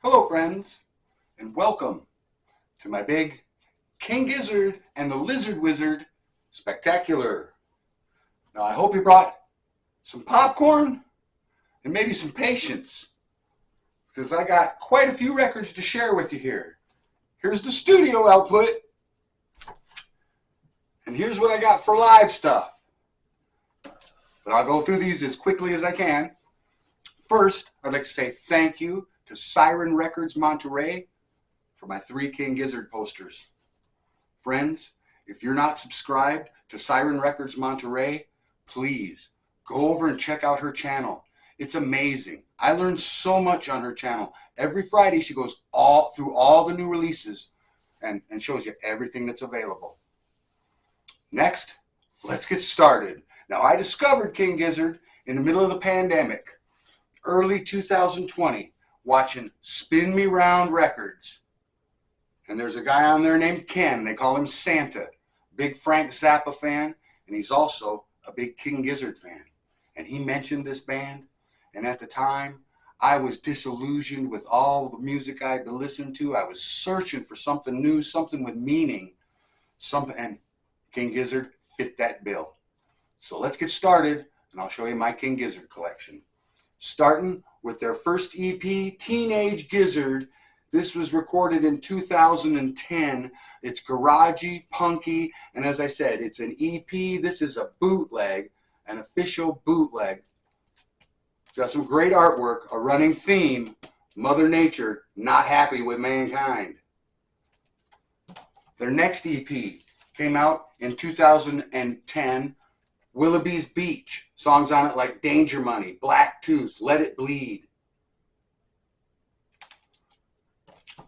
Hello friends, and welcome to my big King Gizzard and the Lizard Wizard spectacular. Now I hope you brought some popcorn and maybe some patience because I got quite a few records to share with you here. Here's the studio output, and here's what I got for live stuff. But I'll go through these as quickly as I can. First, I'd like to say thank you to Siren Records Monterey for my 3 King Gizzard posters. Friends, if you're not subscribed to Siren Records Monterey, please go over and check out her channel. It's amazing. I learned so much on her channel. Every Friday she goes through all the new releases and shows you everything that's available. Next, let's get started. Now, I discovered King Gizzard in the middle of the pandemic, early 2020, watching Spin Me Round Records. And there's a guy on there named Ken. They call him Santa. Big Frank Zappa fan, and he's also a big King Gizzard fan. And he mentioned this band, and at the time, I was disillusioned with all the music I'd been listening to. I was searching for something new, something with meaning, and King Gizzard fit that bill. So let's get started, and I'll show you my King Gizzard collection. Starting with their first EP, Teenage Gizzard. This was recorded in 2010. It's garagey, punky, and as I said, it's an EP. This is a bootleg, an official bootleg. It's got some great artwork, a running theme, Mother Nature not happy with mankind. Their next EP came out in 2010, Willoughby's Beach. Songs on it like Danger Money, Black Tooth, Let It Bleed.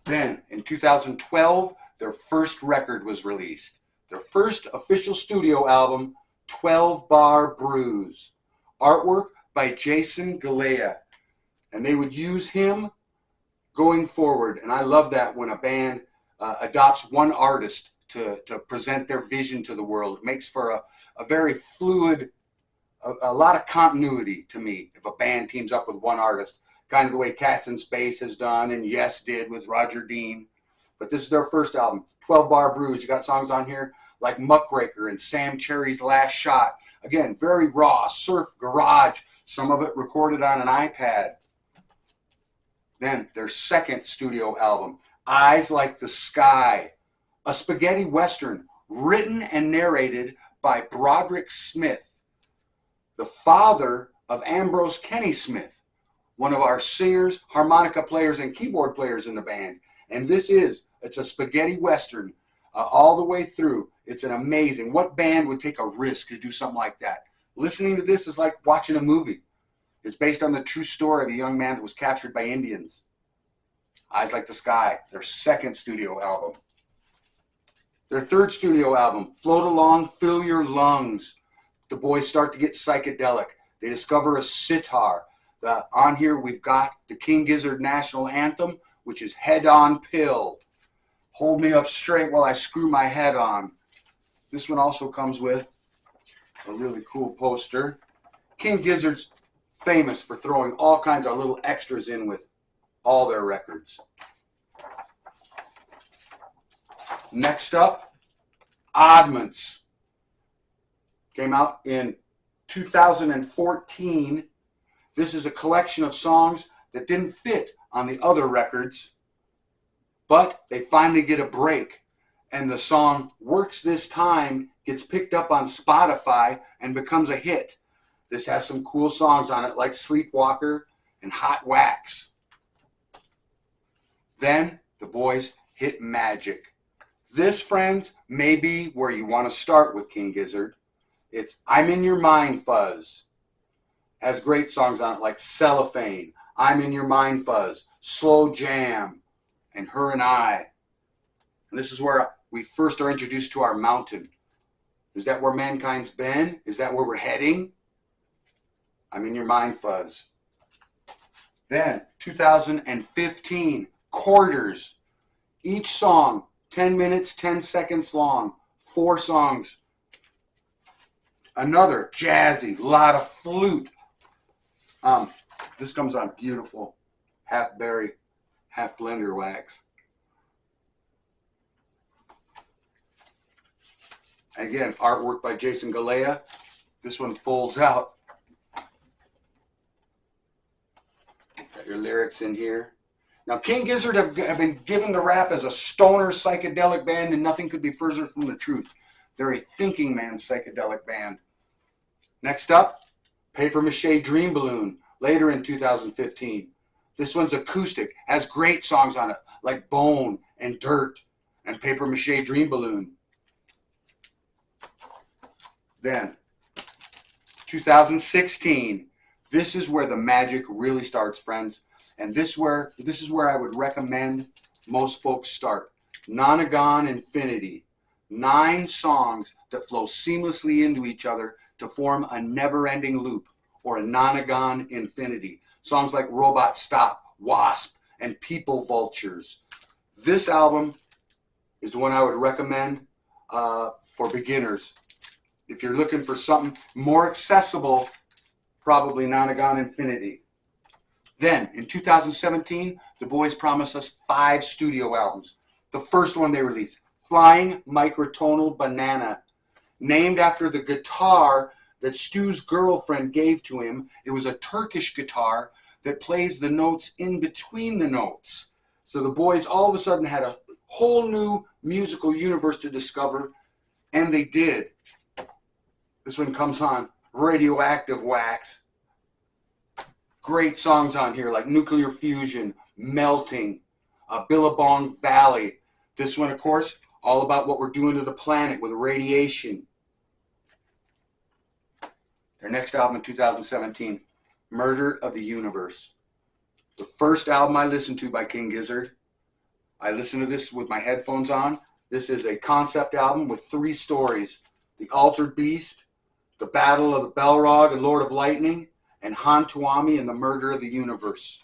Then, in 2012, their first record was released. Their first official studio album, 12 Bar Bruise. Artwork by Jason Galea. And they would use him going forward. And I love that when a band adopts one artist to present their vision to the world. It makes for a very fluid, a lot of continuity to me if a band teams up with one artist, kind of the way Cats in Space has done and Yes did with Roger Dean. But this is their first album, 12 Bar Bruise. You got songs on here like Muckraker and Sam Cherry's Last Shot. Again, very raw, surf, garage, some of it recorded on an iPad. Then their second studio album, Eyes Like the Sky, a spaghetti western written and narrated by Broderick Smith, the father of Ambrose Kenny Smith, one of our singers, harmonica players, and keyboard players in the band. And it's a spaghetti western all the way through. It's an amazing, what band would take a risk to do something like that? Listening to this is like watching a movie. It's based on the true story of a young man that was captured by Indians. Eyes Like the Sky, their second studio album. Their third studio album, Float Along, Fill Your Lungs. The boys start to get psychedelic. They discover a sitar. On here we've got the King Gizzard National Anthem, which is Head On Pill. Hold me up straight while I screw my head on. This one also comes with a really cool poster. King Gizzard's famous for throwing all kinds of little extras in with all their records. Next up, Oddments. Came out in 2014. This is a collection of songs that didn't fit on the other records, but they finally get a break. And the song Works This Time gets picked up on Spotify and becomes a hit. This has some cool songs on it like Sleepwalker and Hot Wax. Then the boys hit Magic. This, friends, may be where you want to start with King Gizzard. It's I'm in Your Mind Fuzz. Has great songs on it like Cellophane, I'm in Your Mind Fuzz, Slow Jam, and Her and I. And this is where we first are introduced to our mountain. Is that where mankind's been? Is that where we're heading? I'm in Your Mind Fuzz. Then, 2015, Quarters. Each song, 10 minutes, 10 seconds long. 4 songs. Another jazzy, lot of flute. This comes on beautiful, half berry. half blender wax. Again, artwork by Jason Galea. This one folds out. Got your lyrics in here. Now, King Gizzard have been given the rap as a stoner psychedelic band, and nothing could be further from the truth. They're a thinking man psychedelic band. Next up, Paper Mache Dream Balloon, later in 2015. This one's acoustic, has great songs on it, like Bone and Dirt and Paper Mache Dream Balloon. Then, 2016, this is where the magic really starts, friends. And this is where I would recommend most folks start. Nonagon Infinity. 9 songs that flow seamlessly into each other to form a never-ending loop, or a Nonagon Infinity. Songs like Robot Stop, Wasp, and People Vultures. This album is the one I would recommend for beginners. If you're looking for something more accessible, probably Nonagon Infinity. Then, in 2017, the boys promised us 5 studio albums. The first one they released, Flying Microtonal Banana, named after the guitar that Stu's girlfriend gave to him. It was a Turkish guitar that plays the notes in between the notes. So the boys all of a sudden had a whole new musical universe to discover, and they did. This one comes on Radioactive Wax. Great songs on here like Nuclear Fusion, Melting, Billabong Valley. This one, of course, all about what we're doing to the planet with radiation. Their next album in 2017, Murder of the Universe. The first album I listened to by King Gizzard. I listened to this with my headphones on. This is a concept album with 3 stories. The Altered Beast, The Battle of the Balrog and Lord of Lightning, and Han-Tuami and the Murder of the Universe.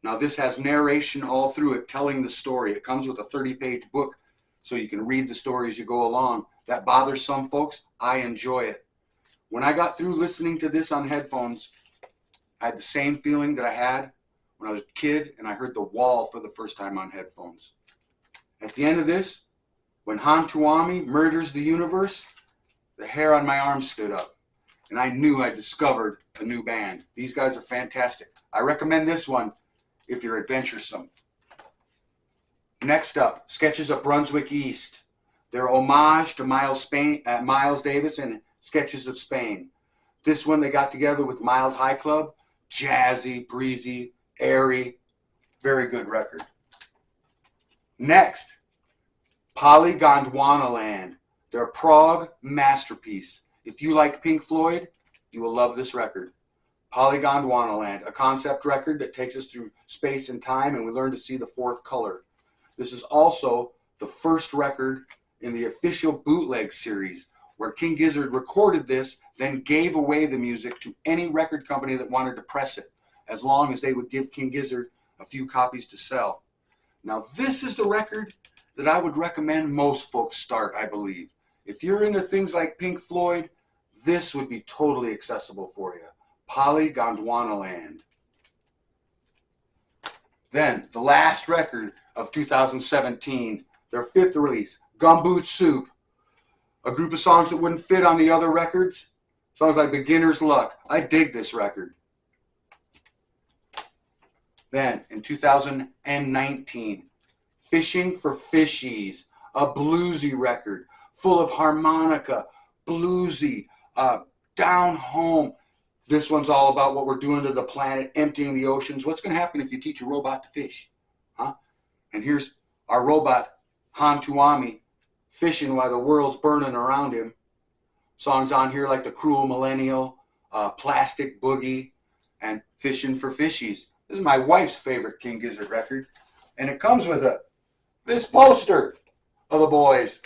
Now this has narration all through it telling the story. It comes with a 30-page book so you can read the story as you go along. That bothers some folks. I enjoy it. When I got through listening to this on headphones, I had the same feeling that I had when I was a kid and I heard The Wall for the first time on headphones. At the end of this, when Han-Tuami murders the universe, the hair on my arm stood up. And I knew I discovered a new band. These guys are fantastic. I recommend this one if you're adventuresome. Next up, Sketches of Brunswick East. Their homage to Miles Davis and Sketches of Spain. This one they got together with Mild High Club. Jazzy, breezy, airy. Very good record. Next, Polygondwanaland. Their prog masterpiece. If you like Pink Floyd, you will love this record. Polygondwanaland, a concept record that takes us through space and time, and we learn to see the 4th color. This is also the first record in the official bootleg series, where King Gizzard recorded this, then gave away the music to any record company that wanted to press it, as long as they would give King Gizzard a few copies to sell. Now this is the record that I would recommend most folks start, I believe. If you're into things like Pink Floyd, this would be totally accessible for you. Polygondwanaland. Then, the last record of 2017, their 5th release, Gumboot Soup. A group of songs that wouldn't fit on the other records. Songs like Beginner's Luck. I dig this record. Then, in 2019, Fishing for Fishies, a bluesy record full of harmonica, bluesy, down home. This one's all about what we're doing to the planet, emptying the oceans. What's going to happen if you teach a robot to fish? Huh? And here's our robot, Han-Tuami, fishing while the world's burning around him. Songs on here like The Cruel Millennial, Plastic Boogie, and Fishing for Fishies. This is my wife's favorite King Gizzard record. And it comes with this poster of the boys.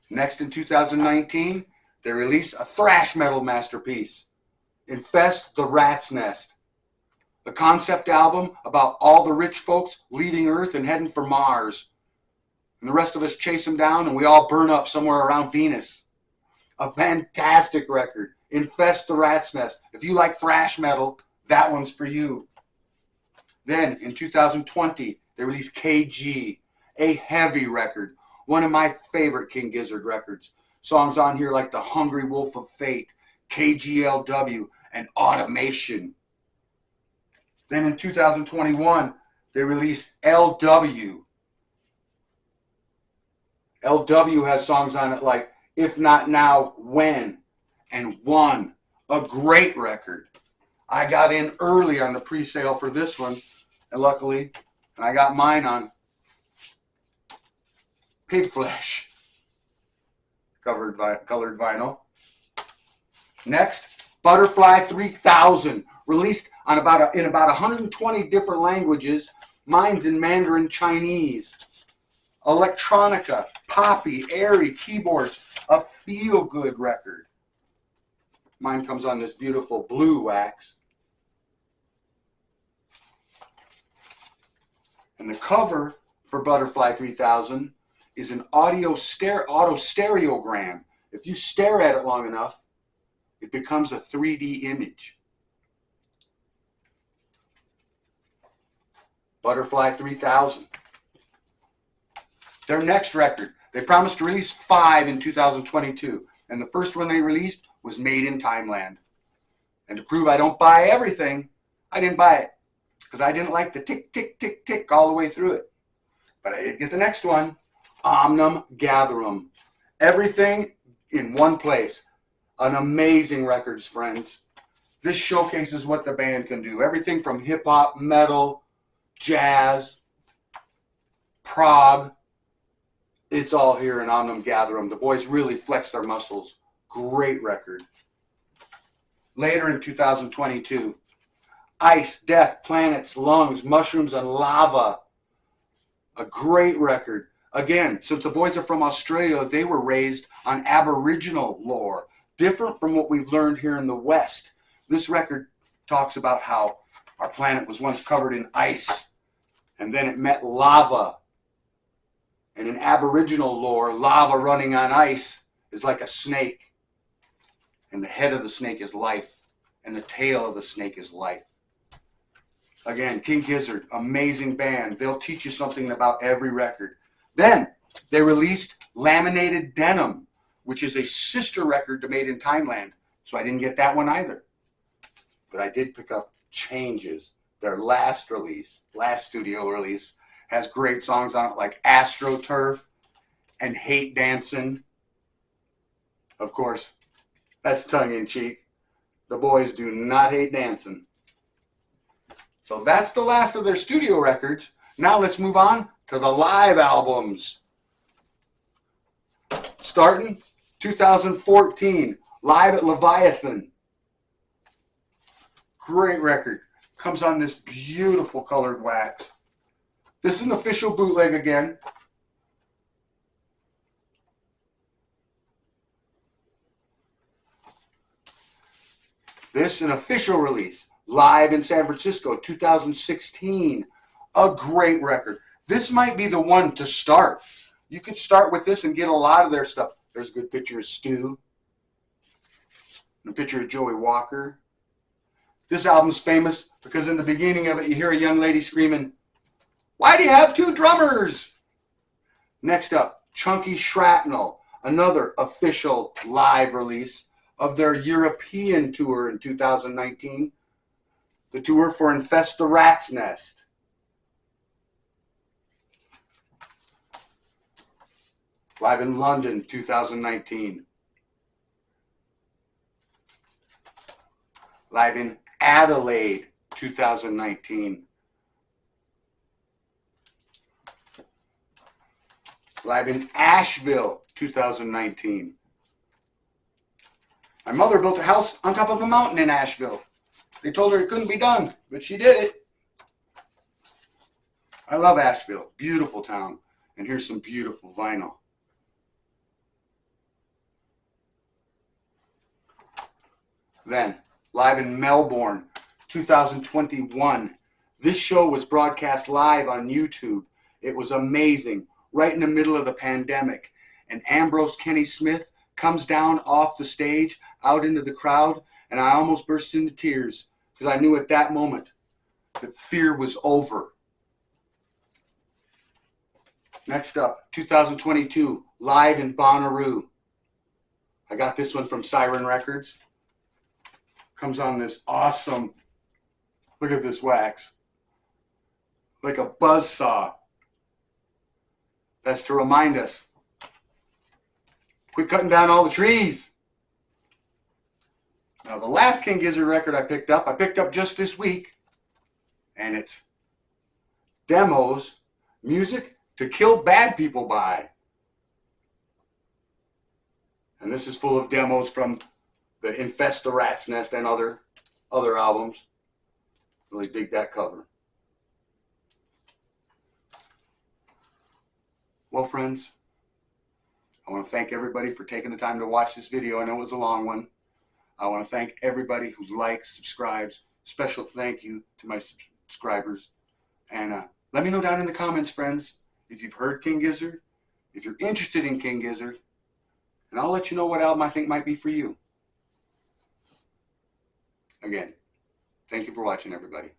Next, in 2019, they released a thrash metal masterpiece, Infest the Rat's Nest, a concept album about all the rich folks leaving Earth and heading for Mars. And the rest of us chase them down and we all burn up somewhere around Venus. A fantastic record. Infest the Rat's Nest. If you like thrash metal, that one's for you. Then in 2020, they released KG, a heavy record. One of my favorite King Gizzard records. Songs on here like The Hungry Wolf of Fate, KGLW, and Automation. Then in 2021, they released LW. LW has songs on it like If Not Now, When, and One. A great record. I got in early on the pre-sale for this one, and luckily, I got mine on Pig Flesh, colored vinyl. Next, Butterfly 3000, released on in about 120 different languages. Mine's in Mandarin Chinese. Electronica, poppy, airy keyboards, a feel-good record. Mine comes on this beautiful blue wax. And the cover for Butterfly 3000 is an auto stereogram. If you stare at it long enough, it becomes a 3D image. Butterfly 3000. Their next record, they promised to release 5 in 2022. And the first one they released was Made in Timeland. And to prove I don't buy everything, I didn't buy it. Because I didn't like the tick, tick, tick, tick all the way through it. But I did get the next one, Omnum Gatherum. Everything in one place. An amazing records, friends. This showcases what the band can do. Everything from hip-hop, metal, jazz, prog. It's all here in Omnum Gatherum. The boys really flex their muscles. Great record. Later in 2022, Ice, Death, Planets, Lungs, Mushrooms, and Lava. A great record. Again, since the boys are from Australia, they were raised on Aboriginal lore, different from what we've learned here in the West. This record talks about how our planet was once covered in ice, and then it met lava. And in Aboriginal lore, lava running on ice is like a snake. And the head of the snake is life, and the tail of the snake is life. Again, King Gizzard, amazing band. They'll teach you something about every record. Then they released Laminated Denim, which is a sister record to Made in Timeland. So I didn't get that one either. But I did pick up Changes, their last studio release. Has great songs on it like AstroTurf and Hate Dancin'. Of course, that's tongue-in-cheek. The boys do not hate dancing. So that's the last of their studio records. Now let's move on to the live albums. Starting 2014, Live at Leviathan. Great record. Comes on this beautiful colored wax. This is an official bootleg again. This an official release. Live in San Francisco, 2016. A great record. This might be the one to start. You could start with this and get a lot of their stuff. There's a good picture of Stu. And a picture of Joey Walker. This album's famous because in the beginning of it, you hear a young lady screaming, "Why do you have 2 drummers?" Next up, Chunky Shrapnel, another official live release of their European tour in 2019. The tour for Infest the Rat's Nest. Live in London, 2019. Live in Adelaide, 2019. Live in Asheville, 2019. My mother built a house on top of a mountain in Asheville. They told her it couldn't be done, but she did it. I love Asheville. Beautiful town. And here's some beautiful vinyl. Then, live in Melbourne, 2021. This show was broadcast live on YouTube. It was amazing, right in the middle of the pandemic. And Ambrose Kenny Smith comes down off the stage out into the crowd, and I almost burst into tears because I knew at that moment that fear was over. Next up, 2022, live in Bonnaroo. I got this one from Siren Records. Comes on this awesome, look at this wax, like a buzz saw. That's to remind us, quit cutting down all the trees. Now the last King Gizzard record I picked up just this week, and it's Demos, Music to Kill Bad People By. And this is full of demos from the Infest the Rat's Nest and other albums. Really dig that cover. Well, friends, I want to thank everybody for taking the time to watch this video. I know it was a long one. I want to thank everybody who likes, subscribes. Special thank you to my subscribers. And let me know down in the comments, friends, if you've heard King Gizzard, if you're interested in King Gizzard, and I'll let you know what album I think might be for you. Again, thank you for watching, everybody.